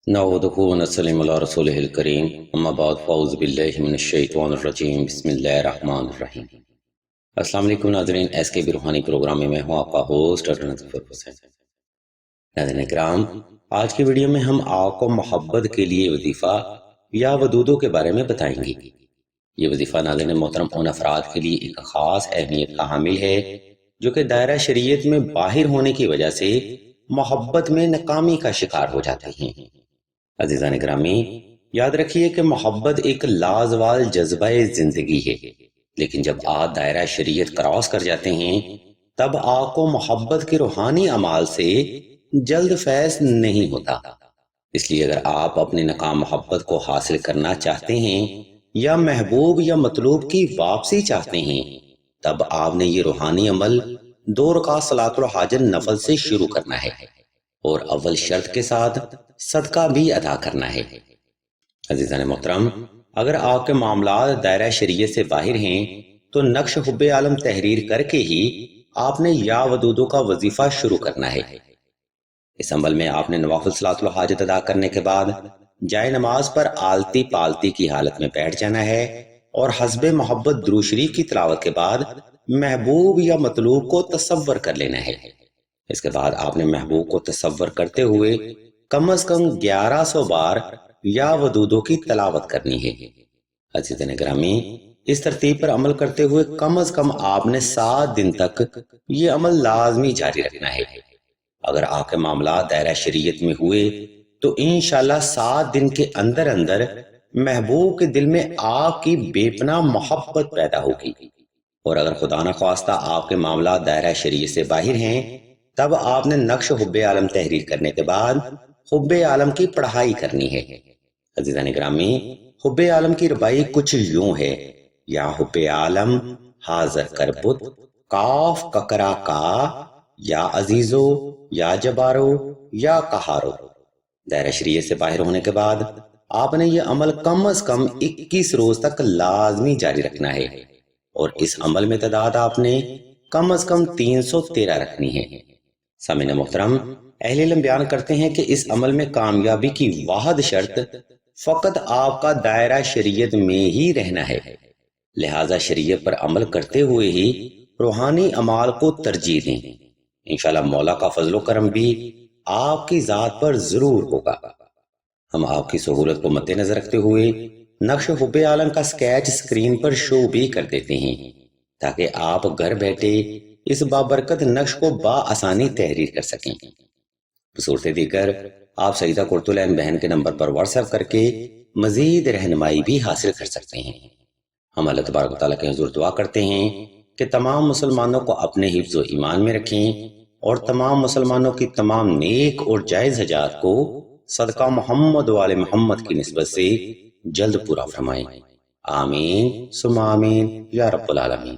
نعوذ ونسلم علی رسولہ الکریم اما بعد فاعوذ باللہ من الشیطان الرجیم بسم اللہ الرحمن الرحیم۔ السلام علیکم ناظرین، ایس کے بی روحانی پروگرام میں ہوں آپ کا ہوسٹ ڈاکٹر نظفر حسین۔ ناظرین کرام، آج کی ویڈیو میں ہم آپ کو محبت کے لیے وظیفہ یا ودودوں کے بارے میں بتائیں گے۔ یہ وظیفہ ناظرین محترم ان افراد کے لیے ایک خاص اہمیت کا حامل ہے جو کہ دائرہ شریعت میں باہر ہونے کی وجہ سے محبت میں ناکامی کا شکار ہو جاتے ہیں۔ عزیزان گرامی، یاد رکھیے کہ محبت ایک لازوال جذبہ زندگی ہے، لیکن جب آپ دائرہ شریعت کراس کر جاتے ہیں تب آپ کو محبت کے روحانی اعمال سے جلد فیض نہیں ہوتا۔ اس لیے اگر آپ اپنے ناکام محبت کو حاصل کرنا چاہتے ہیں یا محبوب یا مطلوب کی واپسی چاہتے ہیں تب آپ نے یہ روحانی عمل 2 رکعت صلاۃ الحاجت نفل سے شروع کرنا ہے اور اول شرط کے ساتھ صدقہ بھی ادا کرنا ہے۔ عزیزان محترم، اگر آپ کے معاملات دائرہ شریعت سے باہر ہیں تو نقش حب عالم تحریر کر کے ہی آپ نے یا ودودوں کا وظیفہ شروع کرنا ہے۔ اس عمل میں آپ نے نوافل صلاۃ الحاجت ادا کرنے کے بعد جائے نماز پر آلتی پالتی کی حالت میں بیٹھ جانا ہے اور حسب محبت درود شریف کی تلاوت کے بعد محبوب یا مطلوب کو تصور کر لینا ہے۔ اس کے بعد آپ نے محبوب کو تصور کرتے ہوئے کم از کم 1100 بار یا ودودوں کی تلاوت کرنی ہے۔ عزیزان گرامی، اس ترتیب پر عمل کرتے ہوئے کم از کم آپ نے 7 دن تک یہ عمل لازمی جاری رکھنا ہے۔ اگر آپ کے معاملات دائرہ شریعت میں ہوئے تو انشاءاللہ 7 دن کے اندر اندر محبوب کے دل میں آپ کی بے پناہ محبت پیدا ہوگی، اور اگر خدا نخواستہ آپ کے معاملات دائرہ شریعت سے باہر ہیں تب آپ نے نقش حب عالم تحریر کرنے کے بعد حب عالم کی پڑھائی کرنی ہے۔ عزیزان گرامی، حب عالم کی ربائی کچھ یوں ہے: یا حب عالم حاضر کربت کاف ککرا کا، یا عزیزو یا جبارو یا قہارو۔ دائرہ شریعت سے باہر ہونے کے بعد آپ نے یہ عمل کم از کم 21 روز تک لازمی جاری رکھنا ہے، اور اس عمل میں تعداد آپ نے کم از کم 313 رکھنی ہے۔ سامعین محترم، اہل علم بیان کرتے ہیں کہ اس عمل میں کامیابی کی واحد شرط فقط آپ کا دائرہ شریعت میں ہی رہنا ہے، لہٰذا شریعت پر عمل کرتے ہوئے ہی روحانی اعمال کو ترجیح دیں۔ انشاءاللہ مولا کا فضل و کرم بھی آپ کی ذات پر ضرور ہوگا۔ ہم آپ کی سہولت کو مد نظر رکھتے ہوئے نقش حب عالم کا سکیچ سکرین پر شو بھی کر دیتے ہیں تاکہ آپ گھر بیٹھے اس بابرکت نقش کو بآسانی تحریر کر سکیں۔ بصورت دیگر آپ سیدہ قرۃ بہن کے نمبر پر واٹس ایپ کر کے مزید رہنمائی بھی حاصل کر سکتے ہیں۔ ہم اللہ تبارک و تعالیٰ کے حضور دعا کرتے ہیں کہ تمام مسلمانوں کو اپنے حفظ و ایمان میں رکھیں اور تمام مسلمانوں کی تمام نیک اور جائز حاجات کو صدقہ محمد و آل محمد کی نسبت سے جلد پورا فرمائیں۔ آمین ثم آمین یا رب العالمین۔